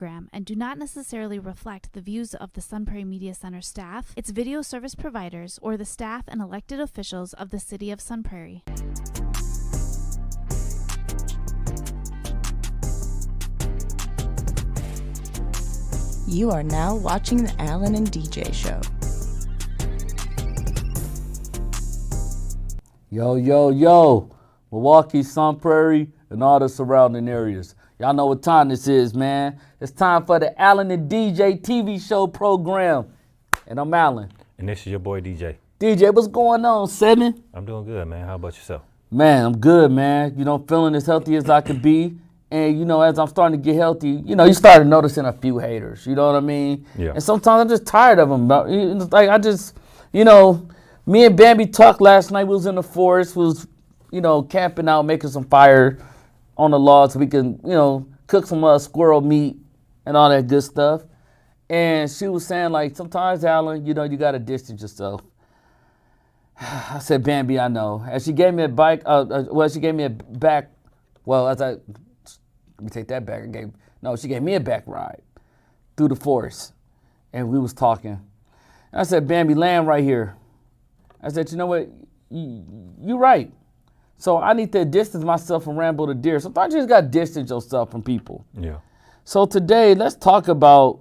and do not necessarily reflect the views of the Sun Prairie Media Center staff, its video service providers, or the staff and elected officials of the City of Sun Prairie. You are now watching the Alan and DJ Show. Yo, yo, yo, Milwaukee, Sun Prairie, and all the surrounding areas. Y'all know what time this is, man. It's time for the Alan and DJ TV show program. And I'm Alan. And this is your boy, DJ. DJ, what's going on, 7? I'm doing good, man. How about yourself? Man, I'm good, man. You know, feeling as healthy as I could be. And, you know, as I'm starting to get healthy, you know, you started noticing a few haters. You know what I mean? Yeah. And sometimes I'm just tired of them. Like, I just, you know, me and Bambi talked last night. We was in the forest, was, you know, camping out, making some fire on the log so we can, you know, cook some squirrel meat and all that good stuff. And she was saying, like, sometimes, Alan, you know, you got to distance yourself. I said, Bambi, I know. And she gave me a bike, she gave me a back, let me take that back. She gave me a back ride through the forest. And we was talking. And I said, Bambi, land right here. I said, you know what, you're right. So I need to distance myself from Rambo the Deer. Sometimes you just got to distance yourself from people. Yeah. So today, let's talk about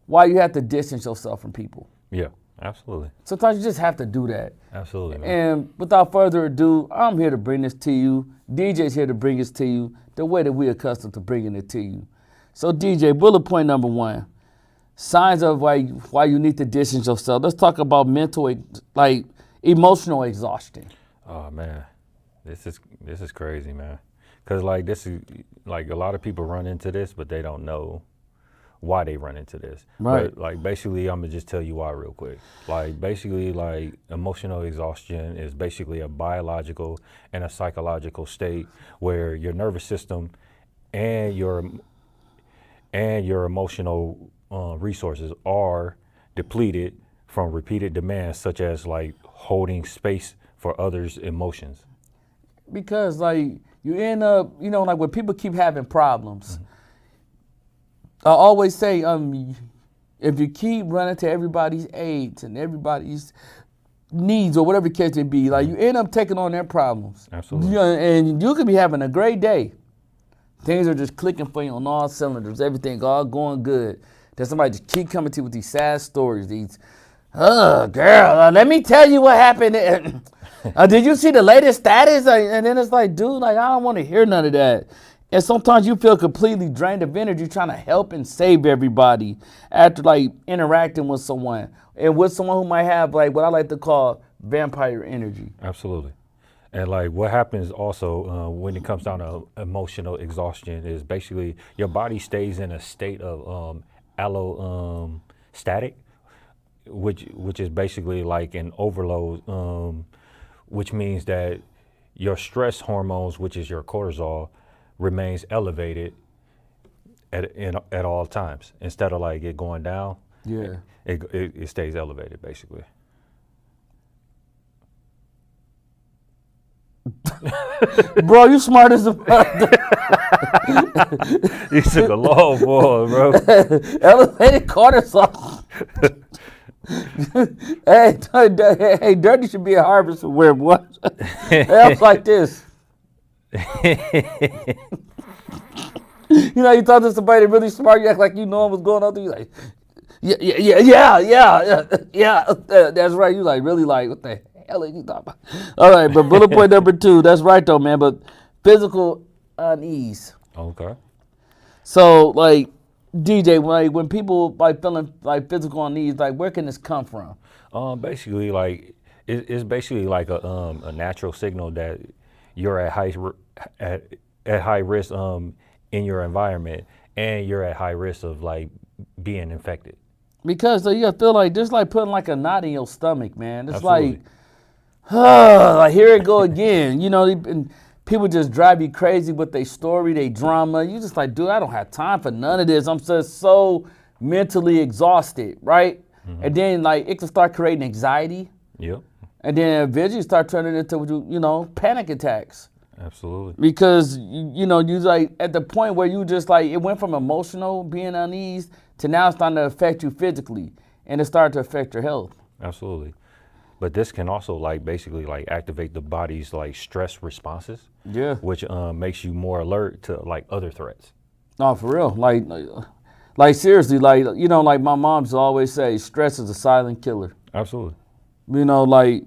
why you have to distance yourself from people. Yeah, absolutely. Sometimes you just have to do that. Absolutely, man. And without further ado, I'm here to bring this to you. DJ's here to bring this to you the way that we're accustomed to bringing it to you. So DJ, bullet point number 1, signs of why you need to distance yourself. Let's talk about emotional exhaustion. Oh, man. This is crazy, man. Because, like, this is, like, a lot of people run into this, but they don't know why they run into this. Right. But, like, basically, I'm going to just tell you why real quick. Like, basically, like, emotional exhaustion is basically a biological and a psychological state where your nervous system and your emotional resources are depleted from repeated demands, such as, like, holding space for others' emotions. Because, like, you end up, you know, like when people keep having problems, I always say, if you keep running to everybody's aids and everybody's needs or whatever the case may be, like you end up taking on their problems. Absolutely. You know, and you could be having a great day. Things are just clicking for you on all cylinders, everything all going good. Then somebody just keep coming to you with these sad stories, girl, let me tell you what happened. Did you see the latest status? And then it's like, dude, like, I don't want to hear none of that. And sometimes you feel completely drained of energy trying to help and save everybody after, like, interacting with someone. And with someone who might have, like, what I like to call vampire energy. Absolutely. And, like, what happens also when it comes down to emotional exhaustion is basically your body stays in a state of allostatic, which is basically like an overload, which means that your stress hormones, which is your cortisol, remains elevated at all times. Instead of, like, it going down, it stays elevated, basically. Bro, you smart as a You took a long boy, bro. Elevated cortisol. Hey, Dirty should be a Harvard somewhere, boy. Else like this. You know, you talk to somebody really smart, you act like you know what's going on. You like, yeah. That's right. You like really like, what the hell are you talking about? All right, but bullet point number 2. That's right though, man. But physical unease. Okay. So, like, DJ, like, when people like feeling like physical unease, like, where can this come from? Basically, like, it's basically like a natural signal that you're at high risk in your environment, and you're at high risk of, like, being infected. Because so you feel like just like putting like a knot in your stomach, man. It's Absolutely. like here it go again. You know, and people just drive you crazy with their story, their drama. You just like, dude, I don't have time for none of this. I'm just so mentally exhausted, right? Mm-hmm. And then, like, it can start creating anxiety. Yep. And then eventually start turning into, you know, panic attacks. Absolutely. Because, you know, you like at the point where you just like, it went from emotional being uneasy to now it's starting to affect you physically, and it started to affect your health. Absolutely. But this can also like basically like activate the body's like stress responses. Yeah. Which makes you more alert to like other threats. No, for real. Like seriously, like, you know, like my mom's always say, stress is a silent killer. Absolutely. You know, like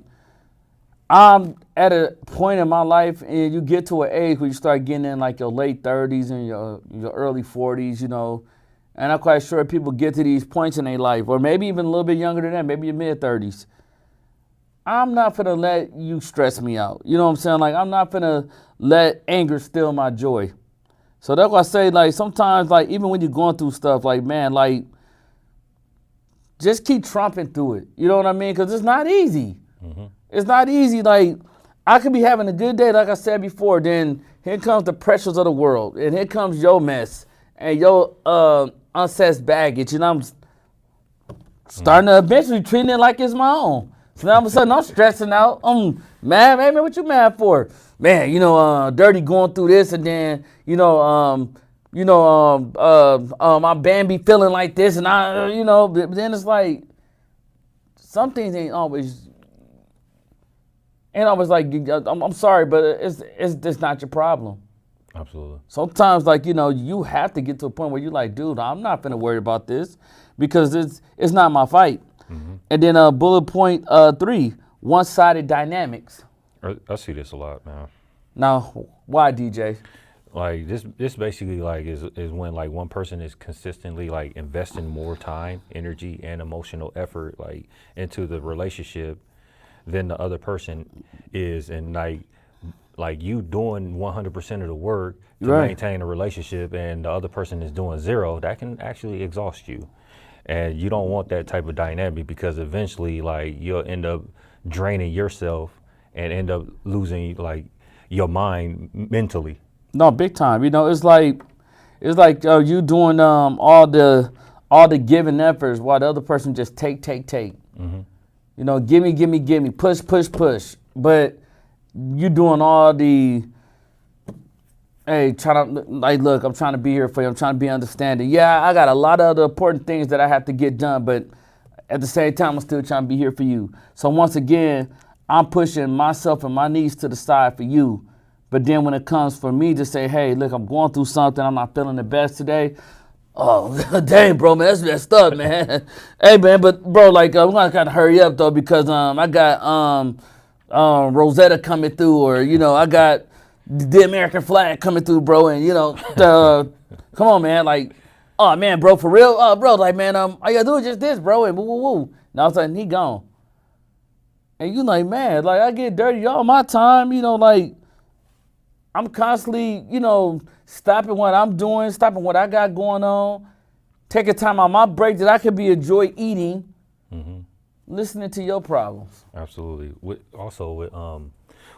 I'm at a point in my life, and you get to an age where you start getting in like your late 30s and your early 40s, you know, and I'm quite sure people get to these points in their life, or maybe even a little bit younger than that, maybe your mid 30s. I'm not gonna let you stress me out. You know what I'm saying? Like, I'm not gonna let anger steal my joy. So that's why I say, like, sometimes, like, even when you're going through stuff, like, man, like, just keep tromping through it. You know what I mean? Because it's not easy. Mm-hmm. It's not easy. Like, I could be having a good day, like I said before, then here comes the pressures of the world, and here comes your mess and your unsaid baggage, and I'm starting to eventually treating it like it's my own. So now all of a sudden I'm stressing out. I'm mad, man, what you mad for? Man, you know, Dirty going through this, and then, my band be feeling like this, and but then it's like, some things ain't always like, I'm sorry, but it's just not your problem. Absolutely. Sometimes, like, you know, you have to get to a point where you're like, dude, I'm not finna worry about this because it's not my fight. Mm-hmm. And then bullet point 3, one-sided dynamics. I see this a lot, man. Now, why, DJ? Like this basically like is when like one person is consistently like investing more time, energy, and emotional effort like into the relationship than the other person is, and like you doing 100% of the work to maintain a relationship, and the other person is doing 0. That can actually exhaust you. And you don't want that type of dynamic, because eventually, like, you'll end up draining yourself and end up losing, like, your mind mentally. No, big time. You know, it's like you doing all the giving efforts while the other person just take. Mm-hmm. You know, gimme, push. But you doing all the, hey, look, I'm trying to be here for you. I'm trying to be understanding. Yeah, I got a lot of other important things that I have to get done, but at the same time, I'm still trying to be here for you. So once again, I'm pushing myself and my needs to the side for you. But then when it comes for me to say, hey, look, I'm going through something, I'm not feeling the best today. Oh, dang, bro, man, that's messed up, man. Hey, man, but, bro, like, we're going to kind of hurry up, though, because I got Rosetta coming through, or, you know, I got the American flag coming through, bro, and, you know, come on, man, like, oh, man, bro, for real? Bro, like, man, all you gotta do is just this, bro, and woo. Now all of a sudden, he gone. And you like, man, like, I get dirty all my time, you know, like, I'm constantly, you know, stopping what I'm doing, stopping what I got going on, taking time on my break that I could be enjoy eating, listening to your problems. Absolutely. With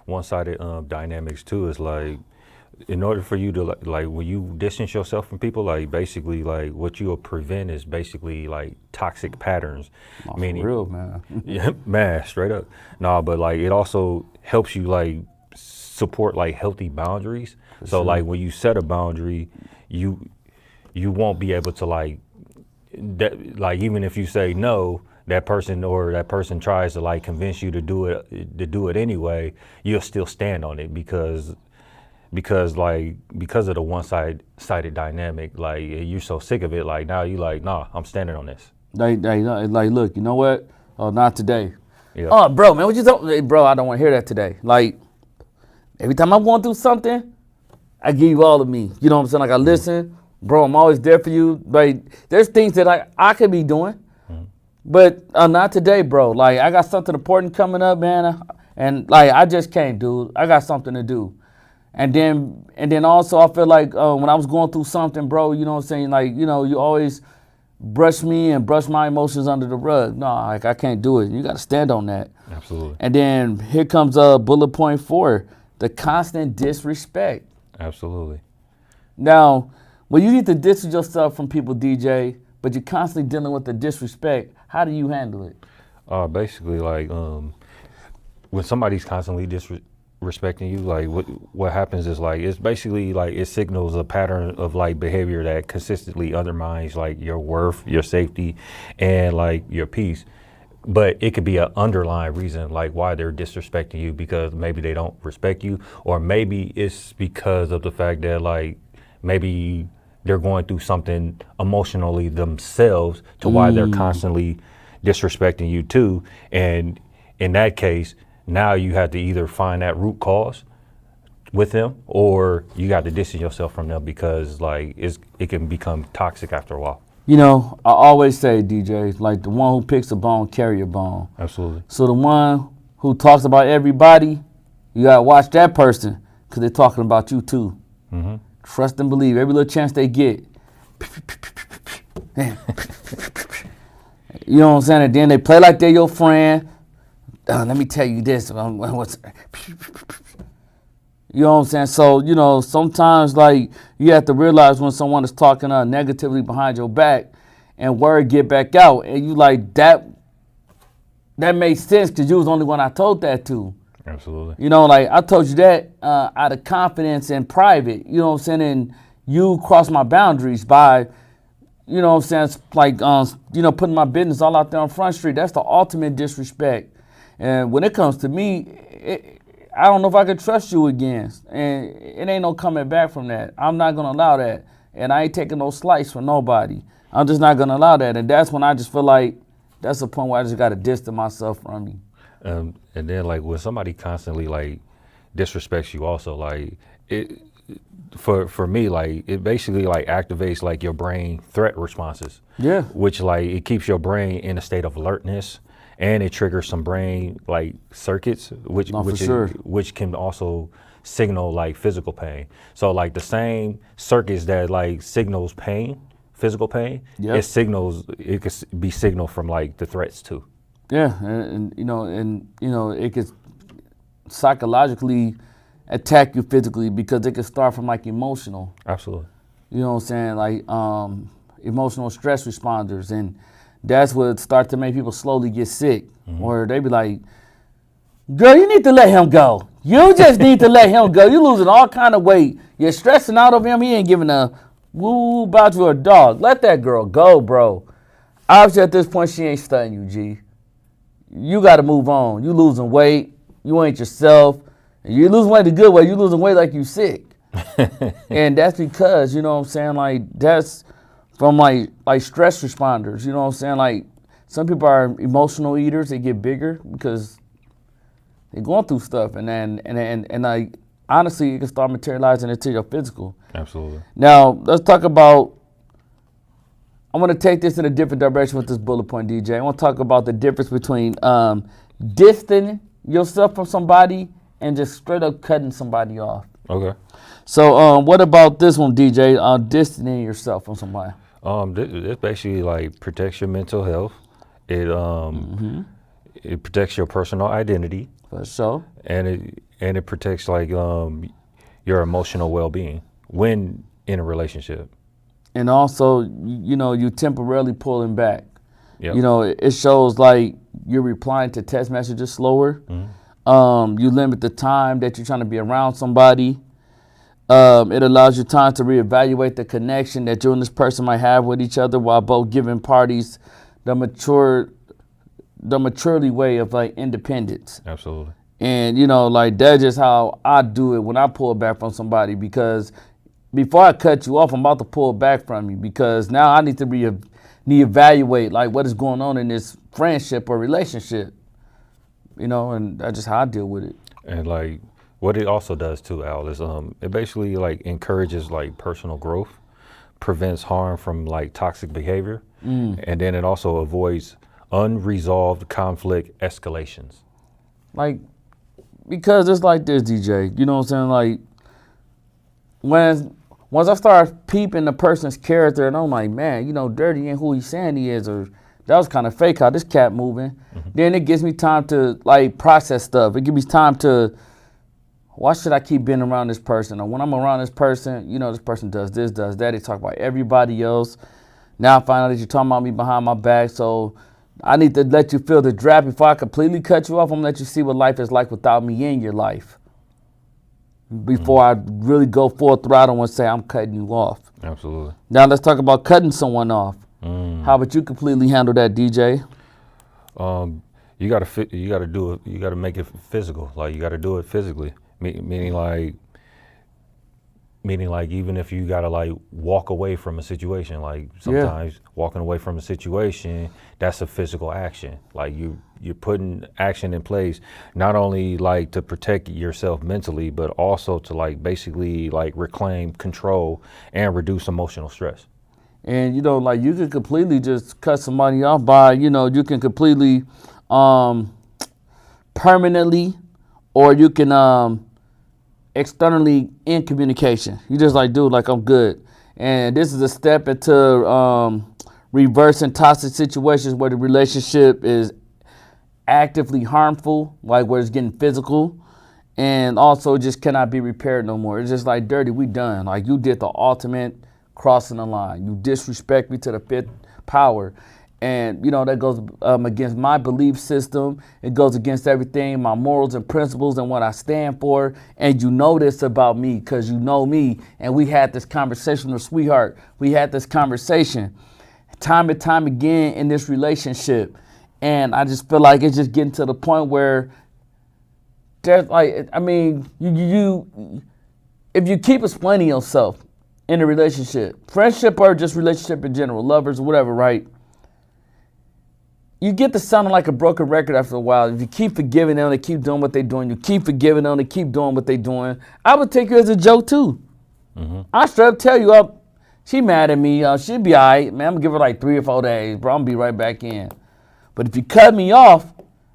one-sided dynamics too, is like, in order for you to like when you distance yourself from people, like basically like what you'll prevent is basically like toxic patterns. Meaning, for real, man. Yeah, man, straight up. Nah, but like it also helps you like support like healthy boundaries. So like when you set a boundary, you won't be able to like even if you say no, that person tries to like convince you to do it anyway, you'll still stand on it because of the one-sided dynamic. Like, you're so sick of it, like now you like, nah, I'm standing on this. Like, look, you know what? Oh, not today. Yeah. Oh, bro, man, what you talking? Hey, bro, I don't want to hear that today. Like, every time I'm going through something, I give you all of me. You know what I'm saying? Like, I listen, bro, I'm always there for you. Like, there's things that I could be doing, but not today, bro. Like, I got something important coming up, man, and like, I just can't, dude. I got something to do. And then also, I feel like when I was going through something, bro, you know what I'm saying? Like, you know, you always brush me and brush my emotions under the rug. No, like, I can't do it. You got to stand on that. Absolutely. And then here comes bullet point 4, the constant disrespect. Absolutely. Now, when you need to distance yourself from people, DJ, but you're constantly dealing with the disrespect, how do you handle it? Basically, like, when somebody's constantly respecting you, like what happens is like it's basically like it signals a pattern of like behavior that consistently undermines like your worth, your safety, and like your peace. But it could be an underlying reason like why they're disrespecting you, because maybe they don't respect you, or maybe it's because of the fact that like maybe they're going through something emotionally themselves to why they're constantly disrespecting you too. And in that case, now you have to either find that root cause with them, or you got to distance yourself from them, because like it can become toxic after a while. You know, I always say, DJ, like the one who picks a bone, carry a bone. Absolutely. So the one who talks about everybody, you gotta watch that person, because they're talking about you too. Mm-hmm. Trust and believe every little chance they get. You know what I'm saying? And then they play like they're your friend. Let me tell you this. You know what I'm saying? So, you know, sometimes like you have to realize when someone is talking negatively behind your back, and word get back out, and you like that makes sense because you was the only one I told that to. Absolutely. You know, like I told you that out of confidence and private, you know what I'm saying? And you crossed my boundaries by, you know what I'm saying, like, you know, putting my business all out there on Front Street. That's the ultimate disrespect. And when it comes to me, I don't know if I can trust you again. And it ain't no coming back from that. I'm not going to allow that. And I ain't taking no slice from nobody. I'm just not going to allow that. And that's when I just feel like that's the point where I just got to distance myself from you. And then like when somebody constantly like disrespects you also, like it, for me, like it basically like activates like your brain threat responses. Yeah. Which like it keeps your brain in a state of alertness, and it triggers some brain like circuits, which can also signal like physical pain. So like the same circuits that like signals pain, physical pain, it could be signaled from like the threats too. Yeah, and you know, it could psychologically attack you physically, because it could start from like emotional. Absolutely. You know what I'm saying? Like emotional stress responders, and that's what starts to make people slowly get sick. Mm-hmm. Or they be like, girl, you need to let him go. You just need to let him go. You're losing all kind of weight. You're stressing out of him. He ain't giving a woo about you or a dog. Let that girl go, bro. Obviously at this point she ain't studying you, G. You got to move on. You losing weight. You ain't yourself. And you losing weight the good way. You losing weight like you sick. And that's because, you know what I'm saying, like that's from like stress responders. You know what I'm saying? Like some people are emotional eaters. They get bigger because they're going through stuff. And like honestly, it can start materializing into your physical. Absolutely. Now, let's talk about, I want to take this in a different direction with this bullet point, DJ. I want to talk about the difference between distancing yourself from somebody and just straight up cutting somebody off. Okay. So what about this one, DJ, distancing yourself from somebody? It basically like protects your mental health. It it protects your personal identity. For sure. And it protects like your emotional well-being when in a relationship. And also, you know, you temporarily pulling back. Yep. You know, it shows like you're replying to text messages slower. Mm-hmm. You limit the time that you're trying to be around somebody. It allows you time to reevaluate the connection that you and this person might have with each other, while both giving parties the maturity way of like independence. Absolutely. And, you know, like that's just how I do it when I pull back from somebody, because before I cut you off, I'm about to pull back from you, because now I need to reevaluate like what is going on in this friendship or relationship, you know, and that's just how I deal with it. And like what it also does too, Al, is it basically like encourages like personal growth, prevents harm from like toxic behavior, and then it also avoids unresolved conflict escalations. Like, because it's like this, DJ, you know what I'm saying? Like, once I start peeping the person's character and I'm like, man, you know, Dirty ain't who he's saying he is, or that was kind of fake how this cat moving, then it gives me time to like process stuff. It gives me time to, why should I keep being around this person? Or when I'm around this person, you know, this person does this, does that. They talk about everybody else. Now I find out that you're talking about me behind my back, so I need to let you feel the draft before I completely cut you off. I'm gonna let you see what life is like without me in your life. before I really go full throttle and say I'm cutting you off. Absolutely. Now let's talk about cutting someone off. How would you completely handle that, DJ? You gotta do it. You gotta make it physical. Like you gotta do it physically. Meaning like even if you gotta like walk away from a situation, like sometimes walking away from a situation, that's a physical action. Like you're putting action in place, not only like to protect yourself mentally, but also to like basically like reclaim control and reduce emotional stress. And you know, like you can completely just cut somebody off by, you know, you can completely permanently, or you can externally end communication. You just like, dude, like I'm good. And this is a step into reversing toxic situations where the relationship is actively harmful, like where it's getting physical, and also just cannot be repaired no more. It's just like, dirty, we done. Like you did the ultimate crossing the line. You disrespect me to the fifth power. And, you know, that goes against my belief system. It goes against everything, my morals and principles and what I stand for. And you know this about me because you know me. And we had this conversation with sweetheart. We had this conversation time and time again in this relationship. And I just feel like it's just getting to the point where there's like, I mean, you if you keep explaining yourself in a relationship, friendship or just relationship in general, lovers, whatever, right? You get to sounding like a broken record after a while. If you keep forgiving them, they keep doing what they're doing. You keep forgiving them, they keep doing what they're doing. I would take you as a joke too. I straight up tell you, she mad at me. She'll be all right, man. I'm gonna give her like 3 or 4 days, bro. I'm gonna be right back in. But if you cut me off,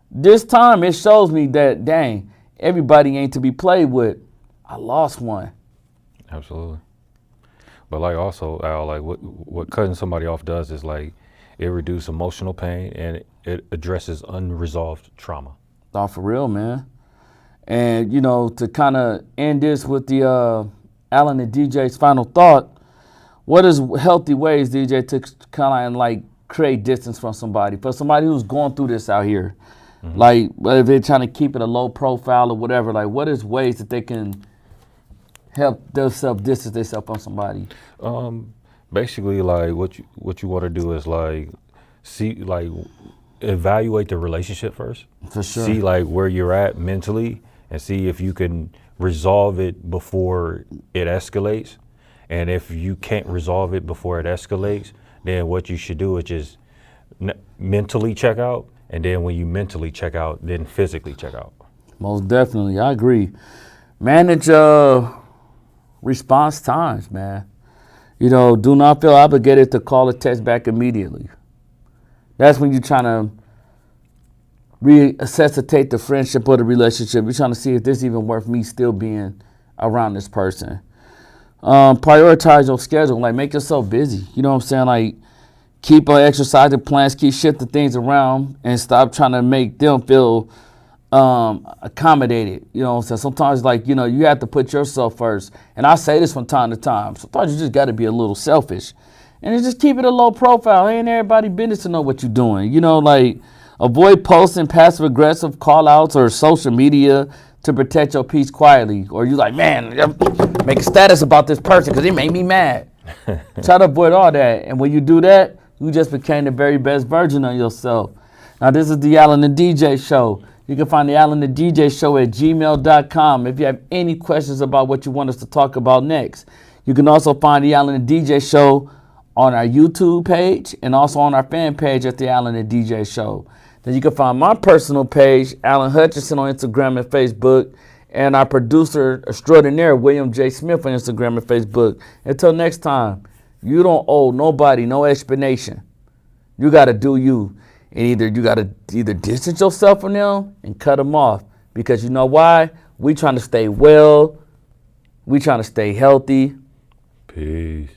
this time it shows me that, dang, everybody ain't to be played with. I lost one. Absolutely. But like also, Al, like what cutting somebody off does is like, it reduces emotional pain and it addresses unresolved trauma. Oh, for real, man. And, you know, to kind of end this with the Alan and DJ's final thought, what is healthy ways, DJ, to kind of like create distance from somebody? For somebody who's going through this out here, like whether they're trying to keep it a low profile or whatever, like what is ways that they can help themselves distance themselves from somebody? Basically, like what you want to do is like evaluate the relationship first. For sure. See like where you're at mentally and see if you can resolve it before it escalates. And if you can't resolve it before it escalates, then what you should do is just mentally check out. And then when you mentally check out, then physically check out. Most definitely, I agree. Manage response times, man. You know, do not feel obligated to call or text back immediately. That's when you're trying to resuscitate the friendship or the relationship. You're trying to see if this even worth me still being around this person. Prioritize your schedule. Like, make yourself busy. You know what I'm saying? Like, keep exercising plans, keep shifting things around, and stop trying to make them feel accommodated. You know what I'm saying? Sometimes, like, you know, you have to put yourself first. And I say this from time to time. Sometimes you just got to be a little selfish. And just keep it a low profile. Ain't everybody business to know what you're doing. You know, like, avoid posting passive-aggressive call-outs or social media to protect your peace quietly. Or you like, man, make a status about this person because it made me mad. Try to avoid all that. And when you do that, you just became the very best version of yourself. Now, this is the Alan and DJ Show. You can find the Alan and DJ Show at gmail.com if you have any questions about what you want us to talk about next. You can also find the Alan and DJ Show on our YouTube page and also on our fan page at the Alan and DJ Show. Then you can find my personal page, Alan Hutchinson, on Instagram and Facebook, and our producer extraordinaire, William J. Smith, on Instagram and Facebook. Until next time, you don't owe nobody no explanation. You got to do you. And you got to distance yourself from them and cut them off. Because you know why? We trying to stay well. We trying to stay healthy. Peace.